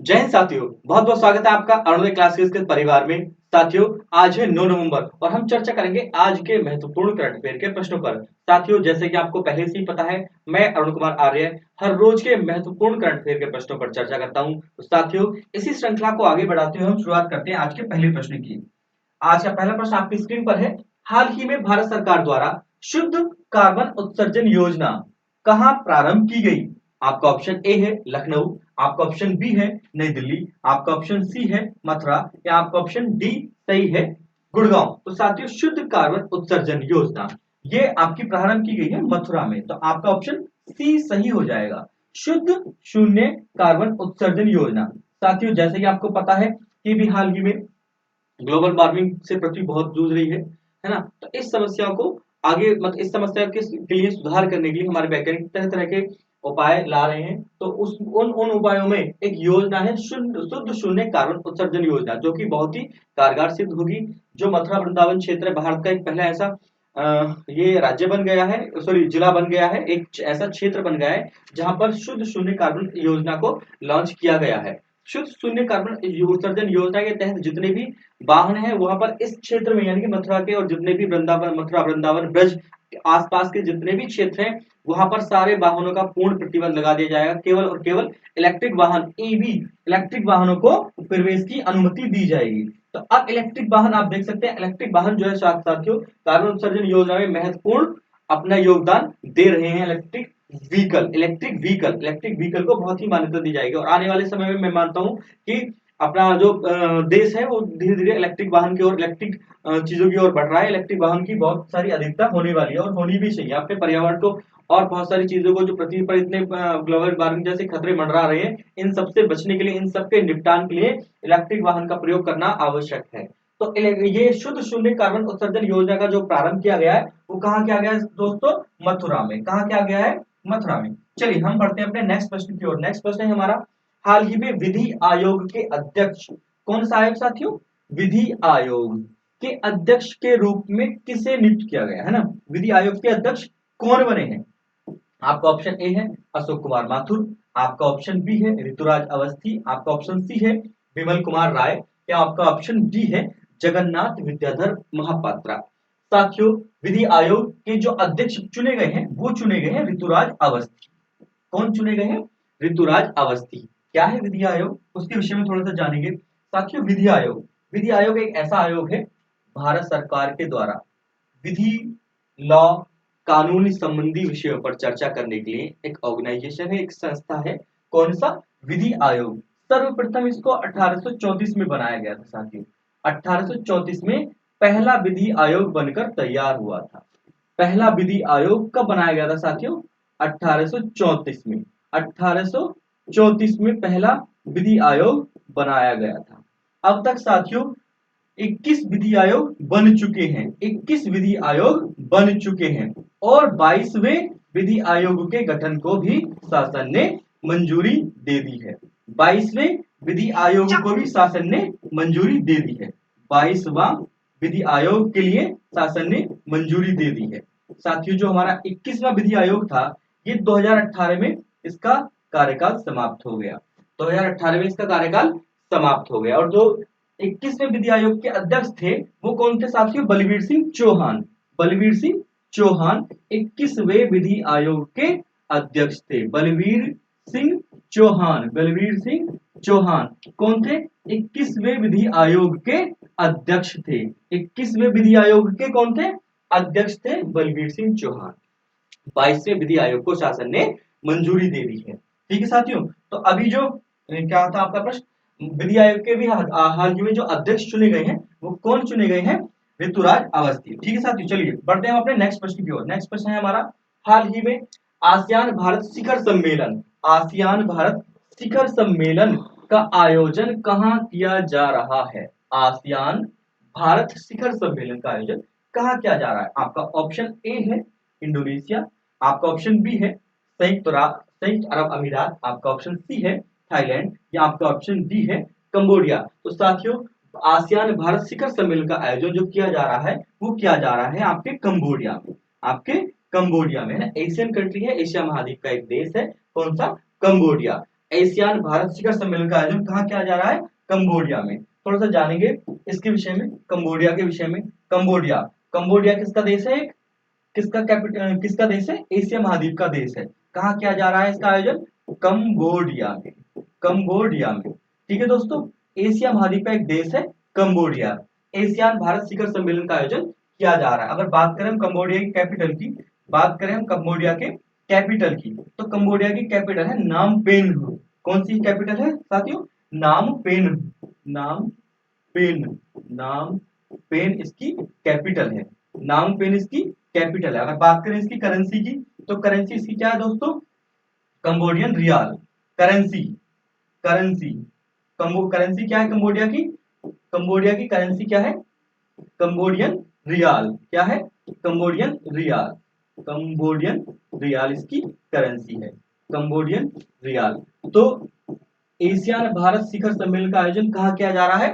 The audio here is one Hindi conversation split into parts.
जय हिंद साथियों, बहुत बहुत स्वागत है आपका अरुणोदय क्लासेस के परिवार में। साथियों, आज है 9 नवंबर और हम चर्चा करेंगे आज के महत्वपूर्ण करंट अफेयर के प्रश्नों पर। साथियों, जैसे कि आपको पहले से ही पता है, मैं अरुण कुमार आर्य हर रोज के महत्वपूर्ण करंट अफेयर के प्रश्नों पर चर्चा करता हूं। तो साथियों, इसी श्रृंखला को आगे बढ़ाते हुए हम शुरुआत करते हैं आज के पहले प्रश्न की। आज का पहला प्रश्न आपकी स्क्रीन पर है। हाल ही में भारत सरकार द्वारा शुद्ध कार्बन उत्सर्जन योजना कहां प्रारंभ की गई? आपका ऑप्शन ए है लखनऊ, आपका ऑप्शन बी है नई दिल्ली, आपका ऑप्शन सी है मथुरा या आपका ऑप्शन डी सही है गुड़गांव। तो साथियों, शुद्ध कार्बन उत्सर्जन योजना ये आपकी प्रारंभ की गई है मथुरा में, तो आपका ऑप्शन सी सही हो जाएगा। शुद्ध शून्य कार्बन उत्सर्जन योजना। साथियों, जैसे कि आपको पता है कि भी हाल ही में ग्लोबल वार्मिंग से पृथ्वी बहुत जूझ रही है ना? तो इस समस्या को आगे मतलब इस समस्या के लिए सुधार करने के लिए हमारे वैज्ञानिक तरह तरह के उपाय ला रहे हैं। तो उस उन उन उपायों में एक योजना है शुद्ध शुद्ध शून्य कार्बन उत्सर्जन योजना, जो कि बहुत ही कारगर सिद्ध होगी। जो मथुरा वृंदावन क्षेत्र है, भारत का एक पहला ऐसा ये राज्य बन गया है, सॉरी जिला बन गया है, एक ऐसा क्षेत्र बन गया है जहां पर शुद्ध शून्य कार्बन योजना को लॉन्च किया गया है। शुद्ध शून्य कार्बन उत्सर्जन योजना के तहत जितने भी वाहन है वहां पर इस क्षेत्र में यानी कि मथुरा के और जितने भी वृंदावन मथुरा वृंदावन ब्रज आसपास के जितने भी क्षेत्र हैं वहां पर सारे वाहनों का पूर्ण प्रतिबंध लगा दिया जाएगा। केवल और केवल इलेक्ट्रिक वाहन ईवी इलेक्ट्रिक वाहनों को प्रवेश की अनुमति दी जाएगी। तो अब इलेक्ट्रिक वाहन आप देख सकते हैं, इलेक्ट्रिक वाहन जो है साथियों कार्बन उत्सर्जन योजना में महत्वपूर्ण अपना योगदान दे रहे हैं। इलेक्ट्रिक व्हीकल को बहुत ही मान्यता दी जाएगी और आने वाले समय में मैं मानता हूं कि अपना जो देश है वो धीरे धीरे इलेक्ट्रिक वाहन की ओर इलेक्ट्रिक चीजों की ओर बढ़ रहा है। इलेक्ट्रिक वाहन की बहुत सारी अधिकता होने वाली है और होनी भी चाहिए। अपने पर्यावरण को और बहुत सारी चीजों को जो पृथ्वी पर इतने ग्लोबल वार्मिंग जैसे खतरे मंडरा रहे हैं, इन सबसे बचने के लिए, इन सबके निपटान के लिए इलेक्ट्रिक वाहन का प्रयोग करना आवश्यक है। तो ये शुद्ध शून्य कार्बन उत्सर्जन योजना का जो प्रारंभ किया गया है वो कहाँ किया गया है दोस्तों? मथुरा में। कहाँ किया गया है? मथुरा में। चलिए हम बढ़ते हैं अपने नेक्स्ट प्रश्न की ओर। नेक्स्ट प्रश्न है हमारा, हाल ही में विधि आयोग के अध्यक्ष, कौन सा आयोग साथियों? विधि आयोग के अध्यक्ष के रूप में किसे नियुक्त किया गया है ना? विधि आयोग के अध्यक्ष कौन बने हैं? आपका ऑप्शन ए है अशोक कुमार माथुर, आपका ऑप्शन बी है ऋतुराज अवस्थी, आपका ऑप्शन सी है विमल कुमार राय या आपका ऑप्शन डी है जगन्नाथ विद्याधर महापात्रा। साथियों, विधि आयोग के जो अध्यक्ष चुने गए हैं वो चुने गए हैं ऋतुराज अवस्थी। कौन चुने गए हैं? ऋतुराज अवस्थी। क्या है विधि आयोग, उसके विषय में थोड़ा सा जानेंगे। साथियों, विधि आयोग एक ऐसा आयोग है भारत सरकार के द्वारा विधि, लॉ, कानून संबंधी विषयों पर चर्चा करने के लिए एक ऑर्गेनाइजेशन है, एक संस्था है। कौन सा? विधि आयोग। सर्वप्रथम इसको 1834 में बनाया गया था साथियों। 1834 में पहला विधि आयोग बनकर तैयार हुआ था। पहला विधि आयोग कब बनाया गया था साथियों? 1834 में। 1834 में पहला विधि आयोग बनाया गया था। अब तक साथियों 21 विधि आयोग बन चुके हैं। 21 विधि आयोग बन चुके हैं और 22वें विधि आयोग के गठन को भी शासन ने मंजूरी दे दी है। 22वें विधि आयोग को भी शासन ने मंजूरी दे दी है। 22वां विधि आयोग के लिए शासन ने मंजूरी दे दी है। साथियों, जो हमारा 21वां विधि आयोग था ये 2018 में इसका कार्यकाल समाप्त हो गया। 2018 में इसका कार्यकाल समाप्त हो गया और जो 21वें विधि आयोग के अध्यक्ष थे वो कौन थे साथियों? बलवीर सिंह चौहान। बलवीर सिंह चौहान 21वें विधि आयोग के अध्यक्ष थे। बलवीर सिंह चौहान। बलवीर सिंह चौहान कौन थे? 21वें विधि आयोग के अध्यक्ष थे। 21वें विधि आयोग के कौन थे? अध्यक्ष थे बलवीर सिंह चौहान। 22वें विधि आयोग को शासन ने मंजूरी दे दी है। ठीक है साथियों, तो अभी जो क्या था आपका प्रश्न, विधि आयोग के भी हाल ही में जो अध्यक्ष चुने गए हैं वो कौन चुने गए हैं? ऋतुराज अवस्थी। ठीक है साथियों, चलिए बढ़ते हैं अपने नेक्स्ट प्रश्न की ओर। नेक्स्ट प्रश्न है हमारा, हाल ही में आसियान भारत शिखर सम्मेलन, आसियान भारत शिखर सम्मेलन का आयोजन कहाँ किया जा रहा है? आसियान भारत शिखर सम्मेलन का आयोजन कहाँ किया जा रहा है? आपका ऑप्शन ए है इंडोनेशिया, आपका ऑप्शन बी है संयुक्त अरब अमीरात, आपका ऑप्शन सी है थाईलैंड या आपका ऑप्शन डी है कंबोडिया। तो साथियों, आसियान भारत शिखर सम्मेलन का आयोजन जो किया जा रहा है वो किया जा रहा है आपके कंबोडिया में। आपके कंबोडिया में है, एशियन कंट्री है, एशिया महाद्वीप का एक देश है। कौन सा? कंबोडिया। एशियान भारत शिखर सम्मेलन का आयोजन कहाँ किया जा रहा है? कंबोडिया में। थोड़ा सा जानेंगे इसके विषय में, कंबोडिया के विषय में। कंबोडिया, कंबोडिया किसका देश है? किसका देश है? एशिया महाद्वीप का देश है। कहाँ किया जा रहा है इसका आयोजन? कंबोडिया में, कंबोडिया में। ठीक है दोस्तों, एशिया महाद्वीप का एक देश है कंबोडिया। एशियान भारत शिखर सम्मेलन का आयोजन किया जा रहा है। अगर बात करें हम कंबोडिया की कैपिटल की, बात करें हम कंबोडिया के कैपिटल की, तो कंबोडिया की कैपिटल है नामपेन। कौन सी कैपिटल है साथियों? नामपेन, नामपेन, नामपेन इसकी कैपिटल है। नामपेन इसकी कैपिटल है। अगर बात करें इसकी करेंसी की, तो करेंसी इसकी क्या है दोस्तों? Cambodian riel. Currency, currency, currency क्या है कंबोडिया की? कंबोडिया की करेंसी क्या है? Cambodian riel. क्या है? कंबोडियन रियाल। कंबोडियन रियाल इसकी करेंसी है, कंबोडियन रियाल। तो एशियान भारत शिखर सम्मेलन का आयोजन कहाँ किया जा रहा है?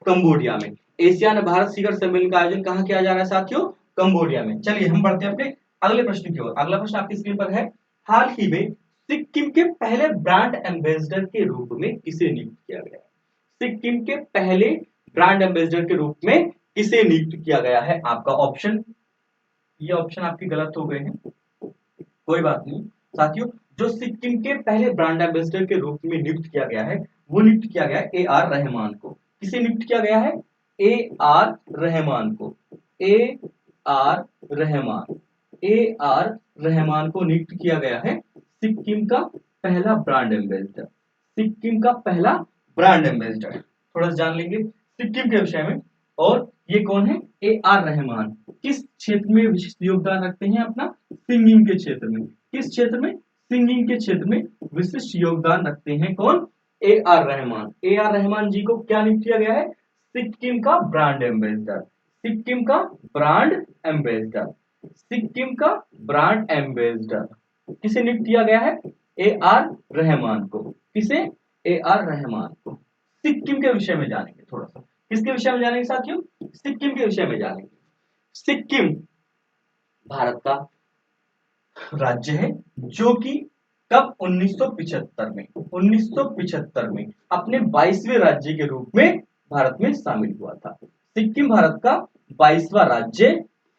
कंबोडिया में। एशियान भारत शिखर सम्मेलन का आयोजन कहाँ किया जा रहा है साथियों? कंबोडिया में। चलिए हम बढ़ते हैं अपने अगले प्रश्न की ओर। अगला प्रश्न आपकी स्क्रीन पर है, हाल ही में सिक्किम के पहले ब्रांड एम्बेसडर के रूप में किसे नियुक्त किया गया? सिक्किम के पहले ब्रांड एम्बेसडर के रूप में किसे नियुक्त किया गया है? आपका ऑप्शन, ये ऑप्शन आपके गलत हो गए हैं, कोई बात नहीं साथियों। जो सिक्किम के पहले ब्रांड एम्बेसडर के रूप में नियुक्त किया गया है, वो नियुक्त किया गया है ए.आर. रहमान को। किसे नियुक्त किया गया है? ए.आर. रहमान को। ए.आर. रहमान, ए.आर. रहमान को नियुक्त किया गया है सिक्किम का पहला ब्रांड एम्बेसडर। सिक्किम का पहला ब्रांड एम्बेसडर। थोड़ा सा जान लेंगे सिक्किम के विषय में। और ये कौन है? ए.आर. रहमान। किस क्षेत्र में विशिष्ट योगदान रखते हैं अपना? सिंगिंग के क्षेत्र में। किस क्षेत्र में? सिंगिंग के क्षेत्र में विशिष्ट योगदान रखते हैं कौन? ए.आर. रहमान। ए.आर. रहमान जी को क्या नियुक्त किया गया है? सिक्किम का ब्रांड एम्बेसडर। सिक्किम का ब्रांड एम्बेसडर। सिक्किम का ब्रांड एम्बेसडर किसे नियुक्त किया गया है? ए.आर. रहमान को। किसे? ए.आर. रहमान को। सिक्किम के विषय में जानेंगे थोड़ा सा। किसके विषय में जानेंगे साथियों? सिक्किम के विषय में जानेंगे। सिक्किम भारत का राज्य है जो कि कब 1975 में, 1975 में अपने 22वें राज्य के रूप में भारत में शामिल हुआ था। सिक्किम भारत का 22वां राज्य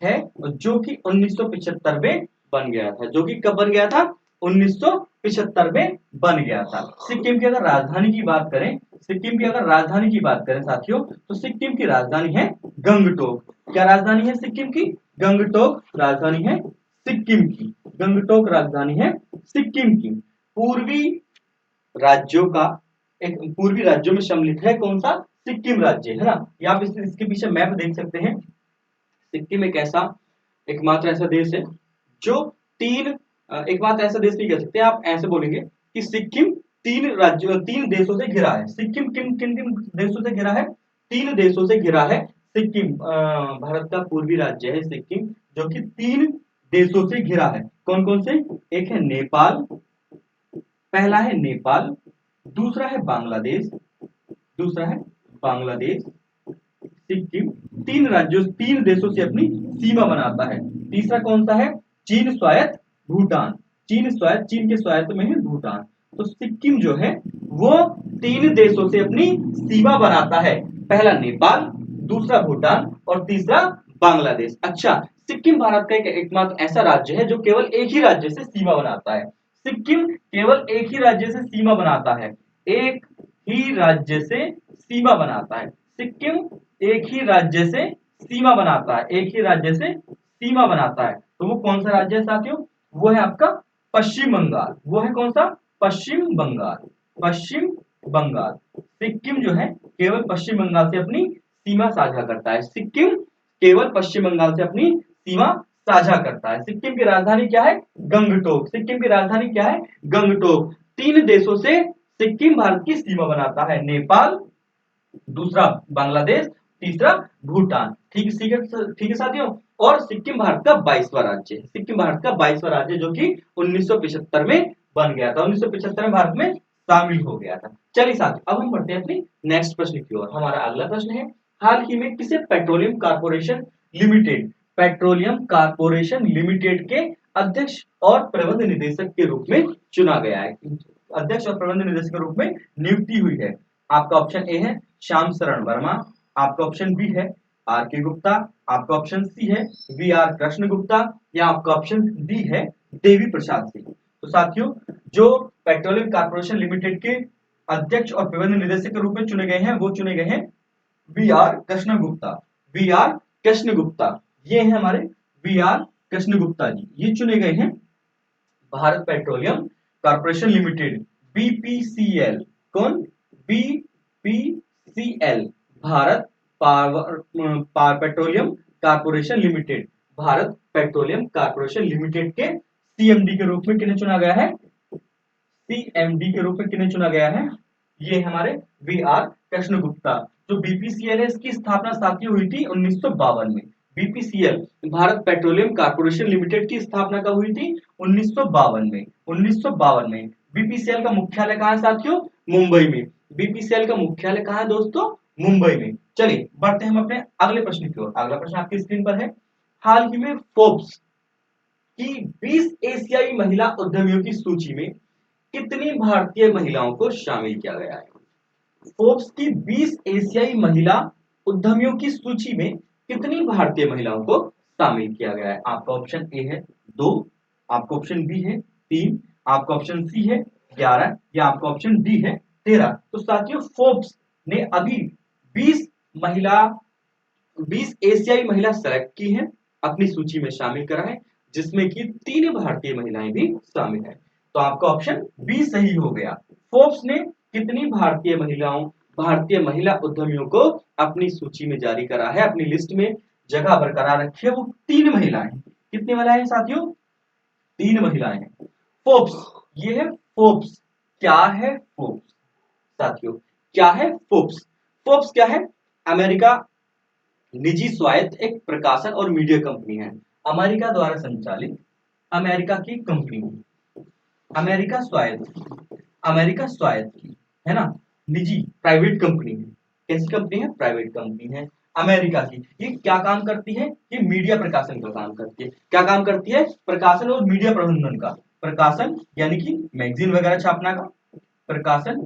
है जो कि 1975 में बन गया था। जो कि कब बन गया था? 1975 में बन गया था। सिक्किम की अगर राजधानी की बात करें, सिक्किम की अगर राजधानी की बात करें साथियों, तो सिक्किम की राजधानी है गंगटोक। क्या राजधानी है सिक्किम की? गंगटोक राजधानी है सिक्किम की। गंगटोक राजधानी है सिक्किम की। पूर्वी राज्यों का एक, पूर्वी राज्यों में सम्मिलित है कौन सा? सिक्किम राज्य, है ना। यहाँ पे इसके पीछे मैप देख सकते हैं। सिक्किम एक ऐसा, एकमात्र ऐसा देश है जो एकमात्र ऐसा देश नहीं कह सकते आप, ऐसे बोलेंगे कि सिक्किम तीन देशों से घिरा है। सिक्किम किन किन किन देशों से घिरा है? 3 देशों से घिरा है सिक्किम। भारत का पूर्वी राज्य है सिक्किम, जो कि 3 देशों से घिरा है। कौन कौन से? एक है नेपाल, पहला है नेपाल, दूसरा है बांग्लादेश, दूसरा है बांग्लादेश। सिक्किम 3 देशों से अपनी सीमा बनाता है। तीसरा कौन सा है? चीन स्वायत्त भूटान। चीन के स्वायत्त में है भूटान। तो सिक्किम जो है वो 3 देशों से अपनी सीमा बनाता है। पहला नेपाल, दूसरा भूटान और तीसरा बांग्लादेश। अच्छा, सिक्किम भारत का एकमात्र ऐसा राज्य है जो केवल एक ही राज्य से सीमा बनाता है। सिक्किम केवल एक ही राज्य से सीमा बनाता है। एक ही राज्य से सीमा बनाता है। सिक्किम एक ही राज्य से सीमा बनाता है। एक ही राज्य से सीमा बनाता है। तो वो कौन सा राज्य है साथियों? वो है आपका पश्चिम बंगाल। वो है कौन सा? पश्चिम बंगाल। पश्चिम बंगाल। सिक्किम जो है केवल पश्चिम बंगाल से अपनी सीमा साझा करता है। सिक्किम केवल पश्चिम बंगाल से अपनी सीमा साझा करता है। सिक्किम की राजधानी क्या है? गंगटोक। सिक्किम की राजधानी क्या है? गंगटोक। 3 देशों से सिक्किम भारत की सीमा बनाता है। नेपाल, दूसरा बांग्लादेश, तीसरा भूटान। ठीक है साथियों। और सिक्किम भारत का 22वां राज्य है। सिक्किम भारत का 22वां राज्य जो कि 1975 में बन गया था। 1975 में भारत में शामिल हो गया था। चलिए साथियों, अब हम बढ़ते हैं अपनी नेक्स्ट प्रश्न की ओर। हमारा अगला प्रश्न है, हाल ही में किसे petroleum corporation limited, petroleum corporation limited के अध्यक्ष और प्रबंध निदेशक के रूप में चुना गया है? अध्यक्ष और प्रबंध निदेशक के रूप में नियुक्ति हुई है? आपका ऑप्शन ए है श्याम शरण वर्मा, आपका ऑप्शन बी है आर के गुप्ता, आपका ऑप्शन सी है वी आर कृष्ण गुप्ता, या आपका ऑप्शन डी है देवी प्रसाद सिंह। तो साथियों, जो पेट्रोलियम कॉर्पोरेशन लिमिटेड के अध्यक्ष और प्रबंध निदेशक के रूप में चुने गए हैं वो चुने गए हैं V R Krishna Gupta. V R Krishna Gupta ये है हमारे वी आर कृष्ण गुप्ता जी, ये चुने गए हैं Bharat petroleum corporation limited BPCL. कौन? BPCL, Bharat power petroleum corporation limited. Bharat petroleum corporation limited के सीएमडी के रूप में किन्हें चुना गया है? सीएमडी के रूप में किन्हें चुना गया है? ये हमारे वी आर कृष्ण गुप्ता। जो बीपीसीएल है इसकी स्थापना साथियों हुई थी 1952 में। BPCL Bharat petroleum corporation limited की स्थापना कब हुई थी? 1952 में। 1952 में। बीपीसीएल का मुख्यालय कहां है साथियों? मुंबई में। बीपीसीएल का मुख्यालय कहां है दोस्तों? मुंबई में। चलिए बढ़ते हैं हम अपने अगले प्रश्न की ओर। अगला प्रश्न आपकी स्क्रीन पर है। हाल ही में फोर्ब्स की 20 एशियाई महिला उद्यमियों की सूची में कितनी भारतीय महिलाओं को शामिल किया गया है? फोर्ब्स की 20 एशियाई महिला उद्यमियों की सूची में कितनी भारतीय महिलाओं को शामिल किया गया है? आपका ऑप्शन ए है 2, आपका ऑप्शन बी है 3, आपका ऑप्शन सी है 11, या आपका ऑप्शन डी है 13। तो साथियों, फोर्ब्स ने अभी 20 महिला 20 एशियाई महिला सेलेक्ट की हैं, अपनी सूची में शामिल करा है, जिसमें कि 3 भारतीय महिलाएं भी शामिल हैं। तो आपका ऑप्शन बी सही हो गया। फोर्ब्स ने कितनी भारतीय महिला उद्यमियों को अपनी सूची में जारी करा है, अपनी लिस्ट में जगह बरकरार रखी है, वो 3 महिलाएं। कितनी महिलाएं साथियों? 3 महिलाएं हैं। फोर्ब्स, ये है फोर्ब्स। क्या है फोर्ब्स साथियों? क्या है फोर्ब्स? फोर्ब्स क्या है? अमेरिका निजी स्वायत्त एक प्रकाशन और मीडिया कंपनी है। अमेरिका द्वारा संचालित अमेरिका की कंपनी, अमेरिका स्वायत्त की है ना, निजी प्राइवेट कंपनी है। कैसी कंपनी है? प्राइवेट कंपनी है अमेरिका की। ये क्या काम करती है? ये मीडिया प्रकाशन का काम करती है। क्या काम करती है? प्रकाशन और मीडिया प्रबंधन का। प्रकाशन यानी कि मैगजीन वगैरह छापना का, प्रकाशन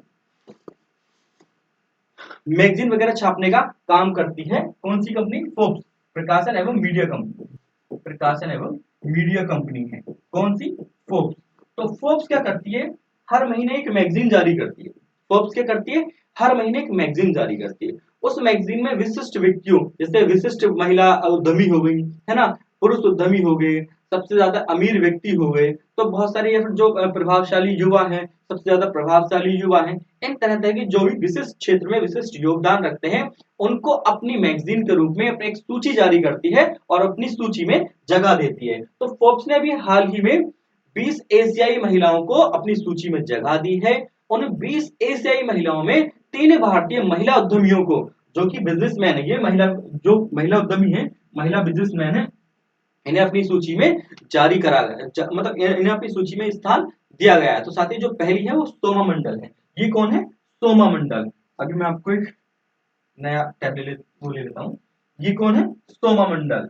मैगजीन वगैरह छापने का काम करती है। कौन सी कंपनी? फोर्ब्स, प्रकाशन एवं मीडिया कंपनी। प्रकाशन एवं मीडिया कंपनी है कौन सी? फोर्ब्स। तो फोर्ब्स क्या करती है? हर महीने एक मैगजीन जारी करती है। फोर्ब्स क्या करती है? हर महीने एक मैगजीन जारी करती है। उस मैगजीन में विशिष्ट व्यक्तियों, जैसे विशिष्ट महिला उद्यमी हो गई है ना, पुरुष उद्यमी हो गए, सबसे ज्यादा अमीर व्यक्ति हो गए, तो बहुत सारे जो प्रभावशाली युवा हैं, सबसे ज्यादा प्रभावशाली युवा हैं, इन तरह तरह के जो भी विशिष्ट क्षेत्र में विशिष्ट योगदान रखते हैं, उनको अपनी मैगजीन के रूप में अपनी एक सूची जारी करती है और अपनी सूची में जगह देती है। तो फोर्ब्स ने भी हाल ही में 20 एशियाई महिलाओं को अपनी सूची में जगह दी है। उन 20 एशियाई महिलाओं में 3 भारतीय महिला उद्यमियों को, जो कि बिजनेसमैन है, ये महिला जो महिला उद्यमी है, महिला बिजनेसमैन है, इन्हें अपनी सूची में जारी करा गया, मतलब इन्हें अपनी सूची में स्थान दिया गया है। तो साथ ही जो पहली है वो सोमा मंडल है। ये कौन है? सोमा मंडल। अभी मैं आपको एक नया टैबलेट वो ले लेता हूँ। ये कौन है? सोमा मंडल।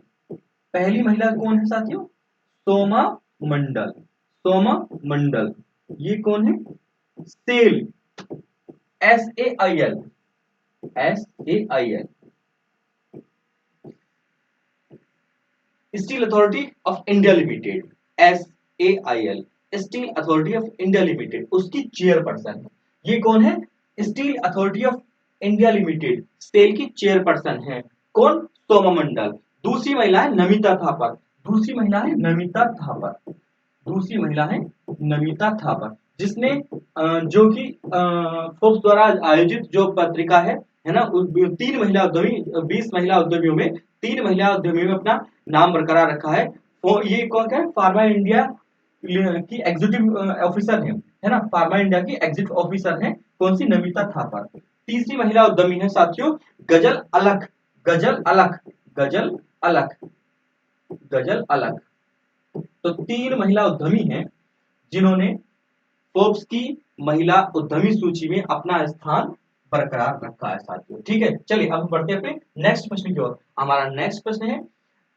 पहली महिला कौन है साथियों? सोमा मंडल। सोमा मंडल। ये कौन है? SAIL, SAIL, SAIL, steel authority of India limited, SAIL, steel authority of India limited, उसकी चेयरपर्सन है। ये कौन है? Steel authority of India limited, SAIL की चेयरपर्सन है। कौन? सोमा मंडल। दूसरी महिला है नमिता थापर। दूसरी महिला है नमिता थापर। दूसरी महिला है नमिता थापर, जिसने जो कि फोर्ब्स द्वारा आयोजित जो पत्रिका है ना, 3 महिला उद्यमी, 20 महिला उद्यमियों में 3 महिला उद्यमियों में अपना नाम बरकरार रखा है। वो ये कौन है? फार्मा इंडिया की एग्जीक्यूटिव ऑफिसर है ना, फार्मा इंडिया की एग्जीक्यूटिव ऑफिसर है। कौन सी? नमिता थापर। तीसरी महिला उद्यमी है साथियों गजल अलख। गजल अलख, गजल अलख, गजल अलख। तो 3 महिला उद्यमी हैं जिन्होंने फोर्ब्स की महिला उद्यमी सूची में अपना स्थान बरकरार रखा है साथियों। ठीक है, चलिए अब बढ़ते हैं अपने नेक्स्ट प्रश्न की ओर। हमारा नेक्स्ट प्रश्न है,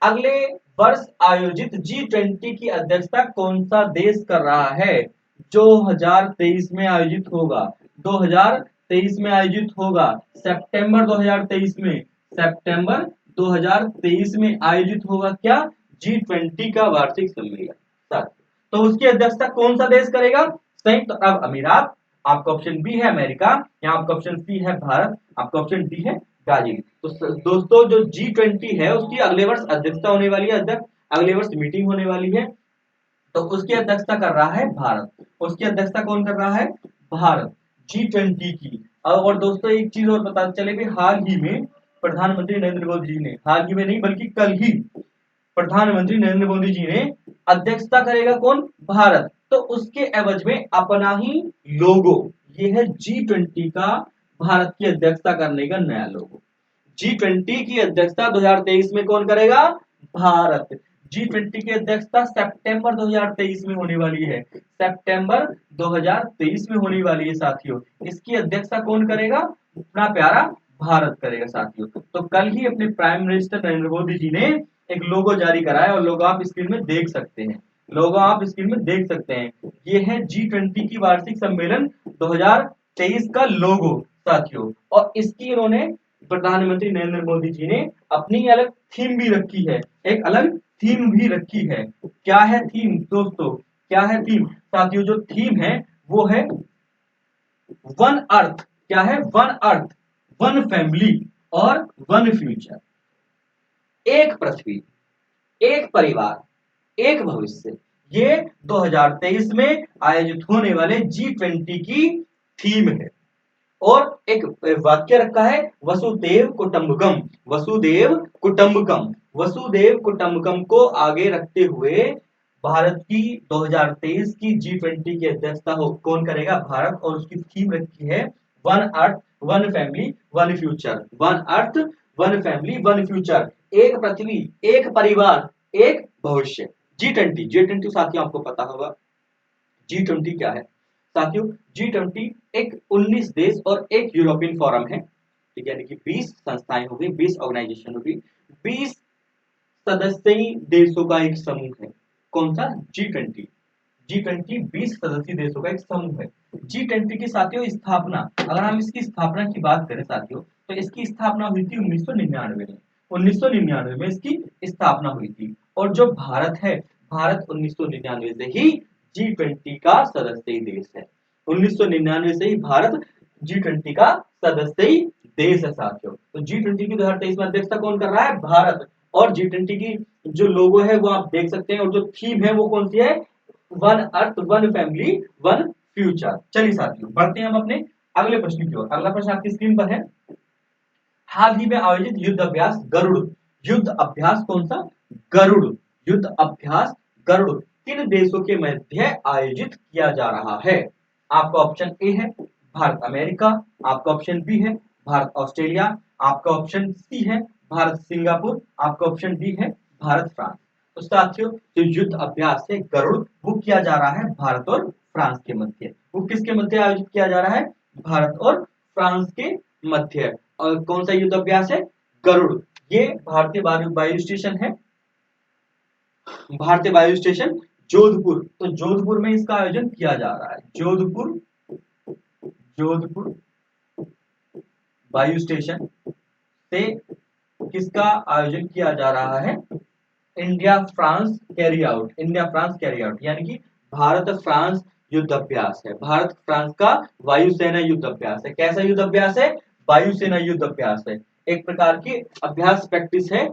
अगले वर्ष आयोजित G20 की अध्यक्षता कौन सा देश कर रहा है? 2023 में आयोजित होगा, 2023 में आयोजित होगा, सितंबर 2023 में, सितंबर 2023 में आयोजित होगा क्या, G20 का वार्षिक सम्मेलन। तो उसकी अध्यक्षता कौन सा देश करेगा, संयुक्त अरब अमीरात, आपका ऑप्शन बी है अमेरिका, यहाँ आपका ऑप्शन सी है भारत, आपका ऑप्शन डी है ब्राजील। तो दोस्तों जो G20 है उसकी अगले वर्ष अध्यक्षता होने वाली है, अध्यक्ष अगले वर्ष मीटिंग होने वाली है, तो उसकी अध्यक्षता कर रहा है भारत। उसकी अध्यक्षता कौन कर रहा है, भारत, G20 की। और दोस्तों एक चीज और पता चले भी, हाल ही में प्रधानमंत्री नरेंद्र मोदी जी ने, हाल ही में नहीं बल्कि कल ही प्रधानमंत्री नरेंद्र मोदी जी ने अध्यक्षता करेगा कौन, भारत, तो उसके एवज में अपना ही लोगो, ये है G20 का भारत की अध्यक्षता करने का नया लोगो। G20 की अध्यक्षता 2023 में कौन करेगा, भारत। G20 की अध्यक्षता सितंबर 2023 में होने वाली है, सितंबर 2023 में होने वाली है साथियों। इसकी अध्यक्षता कौन करेगा, अपना प्यारा भारत करेगा साथियों। तो कल ही अपने प्राइम मिनिस्टर नरेंद्र मोदी जी ने एक लोगो जारी कराया, और लोगो आप स्क्रीन में देख सकते हैं, लोगो आप स्क्रीन में देख सकते हैं, ये है G20 की वार्षिक सम्मेलन 2023 का लोगो साथियों। और इसकी इन्होंने, प्रधानमंत्री नरेंद्र मोदी जी ने अपनी अलग थीम भी रखी है, एक अलग थीम भी रखी है। क्या है थीम दोस्तों, क्या है थीम साथियों, जो थीम है वो है वन अर्थ। क्या है, वन अर्थ, वन फैमिली और वन फ्यूचर। एक पृथ्वी, एक परिवार, एक भविष्य, ये 2023 में आयोजित होने वाले G20 की थीम है। और एक वाक्य रखा है, वसुदेव कुटुंबकम, वसुदेव कुटुंबकम, वसुदेव कुटुंबकम को आगे रखते हुए भारत की 2023 की G20 की अध्यक्षता कौन करेगा, भारत। और उसकी थीम रखी है one earth one family one future, one earth one family one future, एक पृथ्वी, एक परिवार, एक भविष्य। G20 साथियों आपको पता होगा G20 क्या है साथियों, G20 एक 19 देश और एक यूरोपियन फोरम है, ठीक है, यानी कि 20 संस्थाएं होगी, 20 ऑर्गेनाइजेशन होगी, 20 सदस्यीय देशों का एक समूह है। कौन सा, G20 20 सदस्यीय देशों का एक समूह है। G20 की साथियों स्थापना, अगर हम इसकी स्थापना की बात करें साथियों, तो इसकी स्थापना हुई थी 1999 में, 1999 में इसकी स्थापना हुई थी। और जो भारत है, भारत 1999 से ही G20 का सदस्य देश है, 1999 से ही भारत G20 का सदस्य देश है साथियों। तो G20 की 2023 में अध्यक्षता कौन कर रहा है, भारत। और G20 की जो लोगो है वो आप देख सकते हैं, और जो थीम है वो कौन सी है, one earth one family one future. चलिए साथियों बढ़ते हैं हम अपने अगले प्रश्न की ओर। अगला प्रश्न आपकी स्क्रीन पर है, हाल ही में आयोजित युद्ध अभ्यास गरुड़, युद्ध अभ्यास कौन सा, गरुड़, युद्ध अभ्यास गरुड़ किन देशों के मध्य आयोजित किया जा रहा है। आपका ऑप्शन ए है भारत अमेरिका, आपका ऑप्शन बी है भारत ऑस्ट्रेलिया, आपका ऑप्शन सी है भारत सिंगापुर, आपका ऑप्शन डी है भारत फ्रांस। तो साथियों जो युद्ध अभ्यास है गरुड़ वो किया जा रहा है भारत और फ्रांस के मध्य। वो किसके मध्य आयोजित किया जा रहा है, भारत और फ्रांस के मध्य। और कौन सा युद्ध अभ्यास है, गरुड़। ये भारतीय वायु स्टेशन है, भारतीय वायु स्टेशन जोधपुर, तो जोधपुर में इसका आयोजन किया जा रहा है। जोधपुर, जोधपुर वायु स्टेशन से किसका आयोजन किया जा रहा है, India France carry out, India France carry out, यानी कि भारत फ्रांस युद्ध अभ्यास है, भारत फ्रांस का वायुसेना युद्ध अभ्यास है। कैसा युद्ध अभ्यास है, वायुसेना युद्ध अभ्यास है, एक प्रकार की अभ्यास प्रैक्टिस है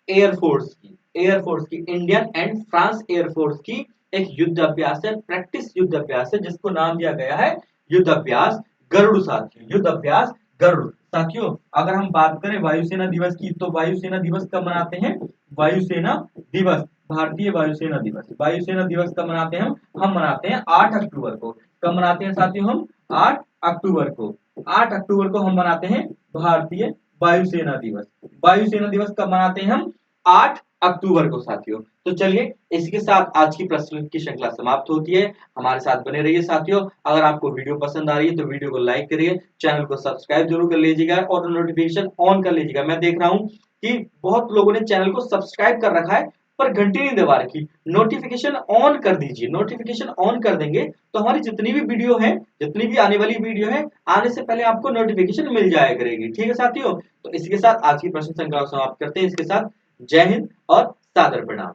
एयरफोर्स की, एयरफोर्स की, इंडियन एंड फ्रांस एयरफोर्स की एक युद्ध अभ्यास है, प्रैक्टिस युद्ध अभ्यास है, जिसको नाम दिया गया है युद्ध अभ्यास गरुड़ साथियों, युद्ध अभ्यास गरुड़। साथियों अगर हम बात करें वायुसेना दिवस की, तो वायुसेना दिवस कब मनाते हैं, वायुसेना दिवस, भारतीय वायुसेना दिवस, वायुसेना दिवस कब मनाते हैं हम मनाते हैं 8 अक्टूबर को। कब मनाते हैं साथियों हम, 8 अक्टूबर को, 8 अक्टूबर को हम मनाते हैं भारतीय वायुसेना दिवस। वायुसेना दिवस कब मनाते हैं हम, 8 अक्टूबर को साथियों। तो चलिए इसके साथ आज की प्रश्न की श्रृंखला समाप्त होती है। हमारे साथ बने रहिए साथियों। अगर आपको वीडियो पसंद आ रही है तो वीडियो को लाइक करिए, चैनल को सब्सक्राइब जरूर कर लीजिएगा और नोटिफिकेशन ऑन कर लीजिएगा। मैं देख रहा हूं कि बहुत लोगों ने चैनल को सब्सक्राइब कर रखा है पर घंटी नहीं दबा रखी, नोटिफिकेशन ऑन कर दीजिए। नोटिफिकेशन ऑन कर देंगे तो हमारी जितनी भी वीडियो है, जितनी भी आने वाली वीडियो है, आने से पहले आपको नोटिफिकेशन मिल जाया करेगी। ठीक है साथियों, तो इसके साथ आज की प्रश्न श्रृंखला समाप्त करते हैं। इसके साथ जय हिंद और सादर प्रणाम।